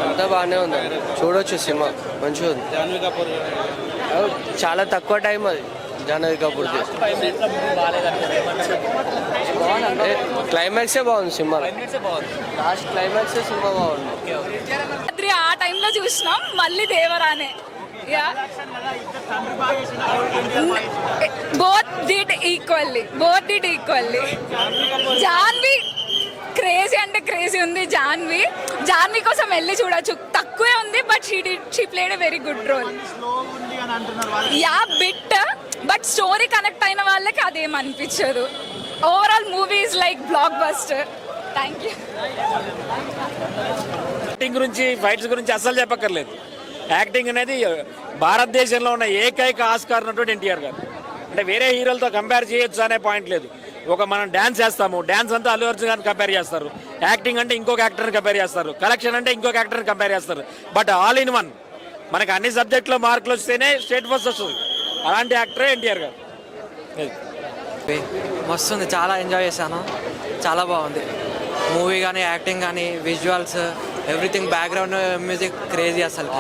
అంతా బాగానే ఉంది, చూడొచ్చు సినిమా మంచిగా ఉంది. చాలా తక్కువ టైం అది జాహ్నవి కపూర్ది. క్లైమాక్సే బాగుంది సినిమా, లాస్ట్ క్లైమాక్సే సినిమా బాగుంది. ఆ టైంలో చూసినాం, మళ్ళీ దేవరానే. both did equally. Janhvi crazy అంటే క్రేజీ ఉంది. జాన్వి కోసం వెళ్ళి చూడొచ్చు, తక్కువే ఉంది but she played a very good role. Yeah bit, but story connect అయిన వాళ్ళకి అదేం అనిపించదు. Overall movie is like blockbuster. Thank you. Acting గురించి, ఫైట్స్ గురించి అస్సలు చెప్పక్కర్లేదు. యాక్టింగ్ అనేది భారతదేశంలో ఉన్న ఏకైక ఆస్కార్ ఉన్నటువంటి ఎన్టీఆర్ గారు. అంటే వేరే హీరోలతో కంపేర్ చేయొచ్చు అనే పాయింట్ లేదు. మనం డ్యాన్స్ చేస్తాము, డ్యాన్స్ అంతా అల్లు అర్జున్ గారిని కంపేర్ చేస్తారు. యాక్టింగ్ అంటే ఇంకొక యాక్టర్ని కంపేర్ చేస్తారు. కలెక్షన్ అంటే ఇంకొక యాక్టర్ని కంపేర్ చేస్తారు. బట్ ఆల్ ఇన్ వన్, మనకు అన్ని సబ్జెక్టులో మార్కులు వస్తేనే స్టేట్ ఫస్ట్ వస్తుంది. అలాంటి యాక్టరే ఎన్టీఆర్ గారు. మస్తుంది, చాలా ఎంజాయ్ చేశాను, చాలా బాగుంది మూవీ. కానీ యాక్టింగ్ కానీ visuals everything, background music crazy అసలు.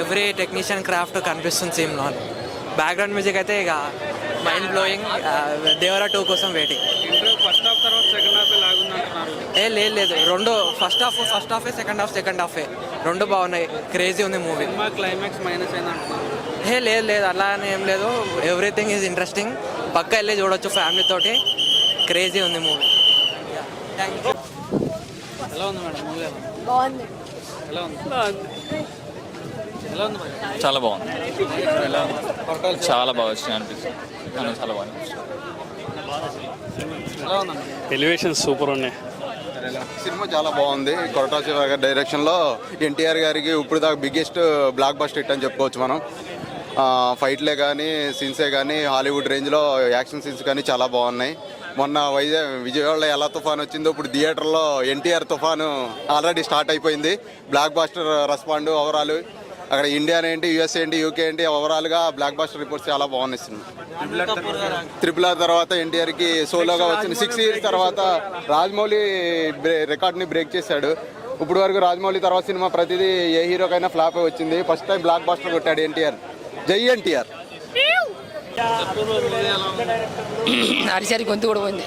ఎవ్రీ టెక్నీషియన్ క్రాఫ్ట్ కనిపిస్తుంది సినిమాలో. బ్యాక్గ్రౌండ్ మ్యూజిక్ అయితే ఇక మైండ్ బ్లోయింగ్. దేవరా 2 కోసం వెయిటింగ్. లేదు, రెండు ఫస్ట్ హాఫే సెకండ్ హాఫే రెండు బాగున్నాయి. క్రేజీ ఉంది మూవీ. లేదు అలా అని ఏం లేదు. ఎవ్రీథింగ్ ఈజ్ ఇంట్రెస్టింగ్, పక్క వెళ్ళి చూడొచ్చు ఫ్యామిలీ తోటి. క్రేజీ ఉంది మూవీ. చాలా బాగుంది, చాలా బాగా వచ్చింది అనిపిస్తుంది. చాలా బాగుంది. ఎలివేషన్ సూపర్ ఉన్నాయి. సినిమా చాలా బాగుంది. కొరటాల శివ గారి డైరెక్షన్లో ఎన్టీఆర్ గారికి ఇప్పుడు దాకా బిగ్గెస్ట్ బ్లాక్ బస్టర్ హిట్ అని చెప్పుకోవచ్చు మనం. ఫైట్లే కానీ సీన్సే కానీ హాలీవుడ్ రేంజ్లో యాక్షన్ సీన్స్ కానీ చాలా బాగున్నాయి. మొన్న విజయవాడలో ఎలా తుఫాన్ వచ్చిందో ఇప్పుడు థియేటర్లో ఎన్టీఆర్ తుఫాను ఆల్రెడీ స్టార్ట్ అయిపోయింది. బ్లాక్ బస్టర్ రెస్పాండ్ ఓవరాల్ అక్కడ ఇండియా ఏంటి, యూఎస్ ఏంటి, యూకే ఏంటి, ఓవరాల్గా బ్లాక్ బస్టర్ రిపోర్ట్స్ చాలా బాగున్నాయి. సినిమా RRR తర్వాత ఎన్టీఆర్కి సోలోగా వచ్చింది. 6 years తర్వాత రాజమౌళి రికార్డ్ని బ్రేక్ చేశాడు. ఇప్పుడు వరకు రాజమౌళి తర్వాత సినిమా ప్రతిదీ ఏ హీరోకైనా ఫ్లాప్ వచ్చింది. ఫస్ట్ టైం బ్లాక్ బస్టర్ కొట్టాడు ఎన్టీఆర్. జై ఎన్టీఆర్. అరిసరి గొంతు కూడా పోయింది.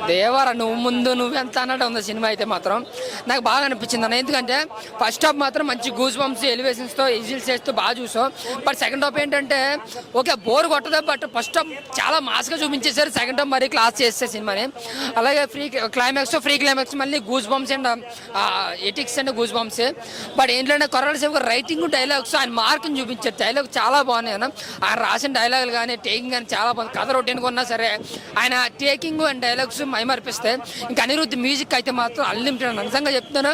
దేవర నువ్వు ఎంత అన్నట్టు ఉంది సినిమా అయితే మాత్రం నాకు బాగా అనిపించింది అన్న. ఎందుకంటే ఫస్ట్ హాఫ్ మాత్రం మంచి గూస్ బంప్స్ ఎలివేషన్స్తో విజిల్స్ చేస్తూ బాగా చూసాం. బట్ సెకండ్ హాఫ్ ఏంటంటే ఓకే బోర్ కొట్టదు, బట్ ఫస్ట్ హాఫ్ చాలా మాస్గా చూపించేశారు. సెకండ్ హాఫ్ మరీ క్లాస్ చేస్తారు సినిమాని. అలాగే ఫ్రీ క్లైమాక్స్ మళ్ళీ గూస్ బంప్స్ అండ్ ఎటిక్స్ అండ్ గూస్ బంప్స్. బట్ ఏంటంటే కొరటాల శివ రైటింగ్ డైలాగ్స్ ఆయన మార్కుని చూపించారు. డైలాగ్ చాలా బాగున్నాయి అన్న. ఆయన రాసిన డైలాగులు కానీ టేకింగ్ కానీ చాలా బాగుంది. కథ రొటీన్గా ఉన్నా సరే ఆయన టేకింగ్ అండ్ డైలాగ్స్ మైమర్పిస్తే ఇంకా అనిరుద్ధ్ మ్యూజిక్ అయితే మాత్రం అన్లిమిటెడ్. నిజంగా చెప్తాను,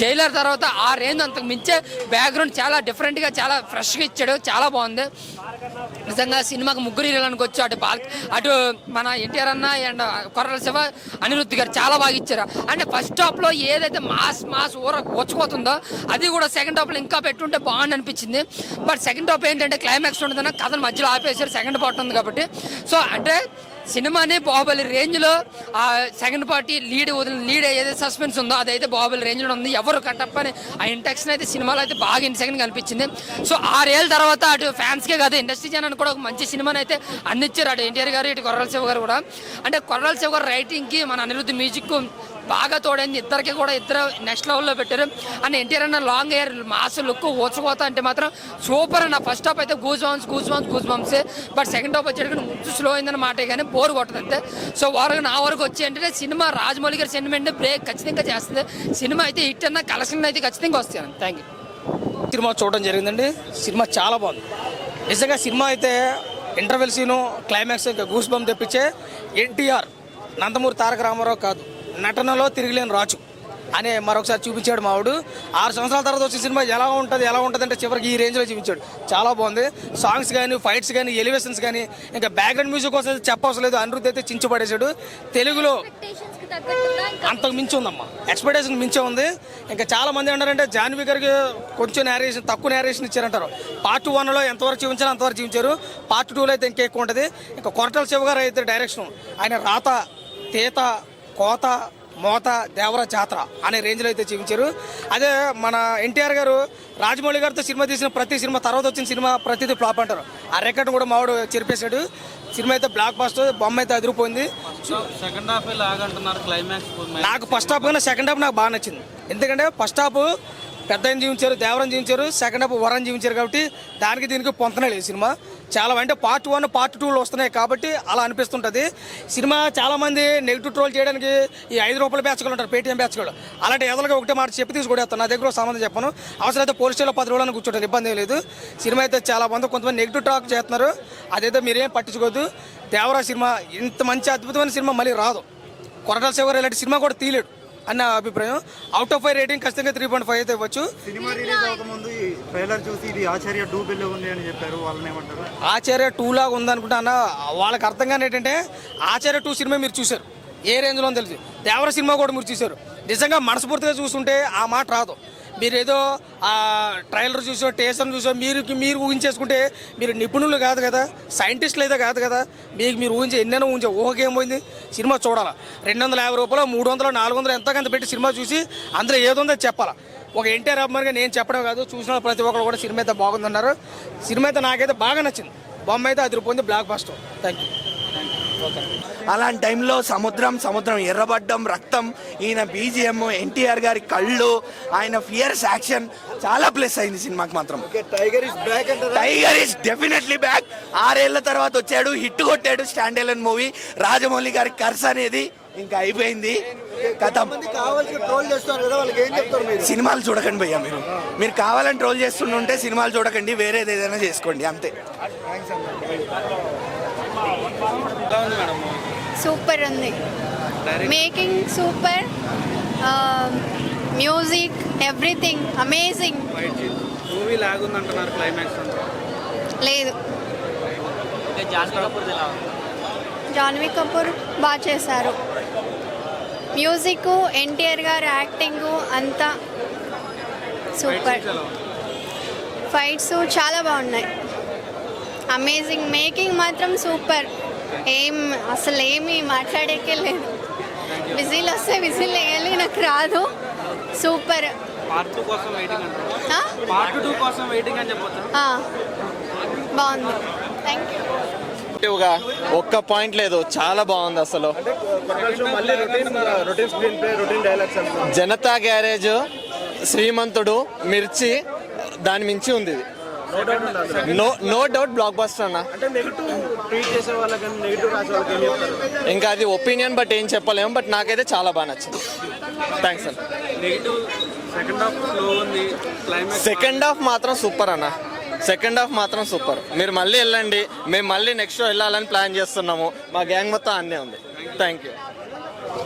జైలర్ తర్వాత ఆ రేంజ్ అంతకు మించే బ్యాక్గ్రౌండ్ చాలా డిఫరెంట్గా చాలా ఫ్రెష్గా ఇచ్చాడు. చాలా బాగుంది నిజంగా. సినిమాకి ముగ్గురు హీరోలకు వచ్చి అటు మన ఎన్టీఆర్ అన్న అండ్ కొరటాల శివ, అనిరుద్ధ్ గారు చాలా బాగా ఇచ్చారు. అంటే ఫస్ట్ హాఫ్లో ఏదైతే మాస్ వచ్చుకోతుందో అది కూడా సెకండ్ హాఫ్లో ఇంకా పెట్టుంటే బాగుంది అనిపించింది. బట్ సెకండ్ హాఫ్ ఏంటంటే క్లైమాక్స్ ఉంటుందన్న కథను మధ్యలో ఆపేశారు. సెకండ్ పార్ట్ ఉంది కాబట్టి సో అంటే సినిమాని బాహుబలి రేంజ్లో ఆ సెకండ్ పార్టీ లీడ్ ఏదైతే సస్పెన్స్ ఉందో అదైతే బాహుబలి రేంజ్లో ఉంది. ఎవరు కట్టప్పని ఆ ఇంటెక్షన్ అయితే సినిమాలో అయితే బాగా ఇంటెక్షన్ కనిపించింది. సో 6 ఏళ్ళ తర్వాత అటు ఫ్యాన్స్కే కాదు ఇండస్ట్రీ జనానికి కూడా ఒక మంచి సినిమాని అయితే అందించారు అటు ఎన్టీఆర్ గారు ఇటు కొరటాల శివ గారు కూడా. అంటే కొరటాల శివ గారు రైటింగ్కి మన అనిరుద్ధ్ మ్యూజిక్ బాగా తోడైంది. ఇద్దరు నెక్స్ట్ లెవెల్లో పెట్టారు. అండ్ ఎన్టీఆర్ అన్న లాంగ్ హెయిర్ మాస్ లుక్ ఓచుకోత అంటే మాత్రం సూపర్ అన్న. ఫస్ట్ హాఫ్ అయితే గూస్ బంప్సే. బట్ సెకండ్ హాఫ్ వచ్చేటికి కొంచెం స్లో అయిందన్న మాట కానీ బోర్ కొట్టదు అంతే. సో నా వరకు వచ్చి అంటే సినిమా రాజమౌళి గారి సెంటిమెంట్ బ్రేక్ ఖచ్చితంగా చేస్తుంది. సినిమా అయితే హిట్ అన్న కలెక్షన్ అయితే ఖచ్చితంగా వస్తాను. Thank you. సినిమా చూడడం జరిగిందండి. సినిమా చాలా బాగుంది నిజంగా. సినిమా అయితే ఇంటర్వెల్ సీను క్లైమాక్స్ ఇంకా గూస్ బంప్ తెప్పించే ఎన్టీఆర్ నందమూరి తారక రామారావు కాదు, నటనలో తిరిగిలేని రాజు అనే మరొకసారి చూపించాడు మావాడు. 6 సంవత్సరాల తర్వాత వచ్చే సినిమా ఎలా ఉంటుంది అంటే చివరికి ఈ రేంజ్లో చూపించాడు. చాలా బాగుంది. సాంగ్స్ కానీ ఫైట్స్ కానీ ఎలివేషన్స్ కానీ ఇంకా బ్యాక్గ్రౌండ్ మ్యూజిక్ కోసం చెప్పవసరం లేదు. అనిరుద్ధ్ అయితే చించిపడేశాడు. తెలుగులో అంతకు మించి ఉందమ్మా, ఎక్స్పెక్టేషన్ మించే ఉంది. ఇంకా చాలా మంది అంటారంటే జాహ్నవి గారికి కొంచెం తక్కువ నేరేషన్ ఇచ్చారంటారు. పార్ట్ 1లో ఎంతవరకు చూపించారో అంతవరకు చూపించారు. పార్ట్ 2లో అయితే ఇంకా ఎక్కువ ఉంటుంది. ఇంకా కొరటాల శివ గారు అయితే డైరెక్షన్ ఆయన రాత తేత కోత మోత దేవర జాతర అనే రేంజ్లో అయితే చూపించారు. అదే మన ఎన్టీఆర్ గారు రాజమౌళి గారితో సినిమా తీసిన ప్రతి సినిమా తర్వాత వచ్చిన సినిమా ప్రతిదీ ఫ్లాప్ అంటారు. ఆ రికార్డు కూడా మావాడు చెరిపేశాడు. సినిమా అయితే బ్లాక్ బస్టర్, బొమ్మ అయితే అదిరిపోయింది. సెకండ్ హాఫ్ లాగంటున్నారు క్లైమాక్స్. నాకు ఫస్ట్ హాఫ్ కన్నా సెకండ్ హాఫ్ నాకు బాగా నచ్చింది. ఎందుకంటే ఫస్ట్ హాఫ్ పెద్ద జీవించారు, దేవరం జీవించారు, సెకండ్ హాఫ్ వరం జీవించారు కాబట్టి దానికి దీనికి పొంతనే లేదు సినిమా. చాలా అంటే పార్ట్ 1 పార్ట్ 2 వస్తున్నాయి కాబట్టి అలా అనిపిస్తుంటుంది. సినిమా చాలామంది నెగిటివ్ ట్రోల్ చేయడానికి ఈ ₹5 బ్యాచ్లు ఉంటారు, పేటీఎం బ్యాచ్లు. అలాంటి ఎదలుగా ఒకటే మాట చెప్పి తీసుకొడేస్తాను. నా దగ్గర సంబంధం చెప్పను. అవసరమైతే పోలీస్ స్టేషన్లో 10 రోజులను కూర్చోండి, ఇబ్బంది ఏం లేదు. సినిమా అయితే చాలా మంది కొంతమంది నెగిటివ్ టాక్ చేస్తున్నారు. అదైతే మీరేం పట్టించుకోవద్దు. దేవరా సినిమా ఇంత మంచి అద్భుతమైన సినిమా మళ్ళీ రాదు. కొరటాల శివ గారు ఇలాంటి సినిమా కూడా తీయలేడు అన్న అభిప్రాయం. అవుట్ ఆఫ్ 5 రేటింగ్ ఖచ్చితంగా 3.5 అయితే ఇవ్వచ్చు. సినిమా రిలీజ్ అవ్వకముందు ఈ ట్రైలర్ చూసి ఇది ఆచార్య 2 బిల్ ఉంది అని చెప్పారు. వాళ్ళని ఏమంటారు? ఆచార్య 2 లాగా ఉందనుకుంటా అన్న. వాళ్ళకి అర్థం కానీ ఏంటంటే ఆచార్య 2 సినిమా మీరు చూశారు, ఏ రేంజ్లో తెలుసు. దేవర సినిమా కూడా మీరు చూశారు. నిజంగా మనస్ఫూర్తిగా చూస్తుంటే ఆ మాట రాదు. మీరు ఏదో ఆ ట్రైలర్ చూసో టేసర్ చూసో మీరు ఊహించేసుకుంటే మీరు నిపుణులు కాదు కదా, సైంటిస్టులు అయితే కాదు కదా. మీరు ఊహించే ఎన్నైనా ఊహించే ఊహకేం పోయింది. సినిమా చూడాలా. ₹250, $300, $400 ఎంతకంత పెట్టి సినిమా చూసి అందులో ఏదుందో చెప్పాలా. ఒక ఎన్టీఆర్ అభిమానిగా నేను చెప్పడం కాదు, చూసిన ప్రతి ఒక్కరు కూడా సినిమా అయితే బాగుందన్నారు. సినిమా అయితే నాకైతే బాగా నచ్చింది. బొమ్మ అయితే అదిరిపోయింది, బ్లాక్ బస్టర్. Thank you. అలాంటి టైంలో సముద్రం ఎర్రబడ్డం, రక్తం, ఈయన బీజిఎం, ఎన్టీఆర్ గారి కళ్ళు, ఆయన ఫియర్స్ యాక్షన్ చాలా ప్లస్ అయింది సినిమాకి మాత్రం. Tiger is definitely back. 6 ఏళ్ల తర్వాత వచ్చాడు, హిట్ కొట్టాడు. స్టాండ్ ఎలన్ మూవీ, రాజమౌళి గారి కర్స్ అనేది ఇంకా అయిపోయింది. కథం. సినిమాలు చూడకండి భయ్యా. మీరు కావాలని ట్రోల్ చేస్తుంటే సినిమాలు చూడకండి, వేరేది ఏదైనా చేసుకోండి, అంతే. సూపర్ ఉంది, making super, music everything amazing. Movie లాగుందంటున్నారు క్లైమాక్స్ అంతా. లేదు, జాన్వీ కపూర్ బాగా చేశారు. మ్యూజిక్, ఎన్టీఆర్ గారు యాక్టింగ్ అంతా సూపర్. ఫైట్స్ చాలా బాగున్నాయి, అమేజింగ్. మేకింగ్ మాత్రం సూపర్. అసలు ఏమి మాట్లాడేకే లేదు. విజిల్ వస్తే విజిల్ వేయాలి, నాకు రాదు. సూపర్. పార్ట్ 2 కోసం వెయిటింగ్ అంటారు. పార్ట్ 2 కోసం వెయిటింగ్ అని చెప్పొచ్చా? బాగుంది. Thank you. ఒక్క పాయింట్ లేదు, చాలా బాగుంది అసలు. జనతా గ్యారేజ్, శ్రీమంతుడు, మిర్చి, దాని మించి ఉంది ఇది. నో డౌట్ బ్లాక్ బస్టర్ అన్న. ఇంకా అది ఒపీనియన్ బట్ ఏం చెప్పలేము, బట్ నాకైతే చాలా బాగా నచ్చింది. థ్యాంక్స్ అన్న. సెకండ్ హాఫ్ మాత్రం సూపర్ అన్న. సెకండ్ హాఫ్ మాత్రం సూపర్. మీరు మళ్ళీ వెళ్ళండి, మేము మళ్ళీ నెక్స్ట్ షో వెళ్ళాలని ప్లాన్ చేస్తున్నాము. మా గ్యాంగ్ మొత్తం అన్నీ ఉంది. Thank you.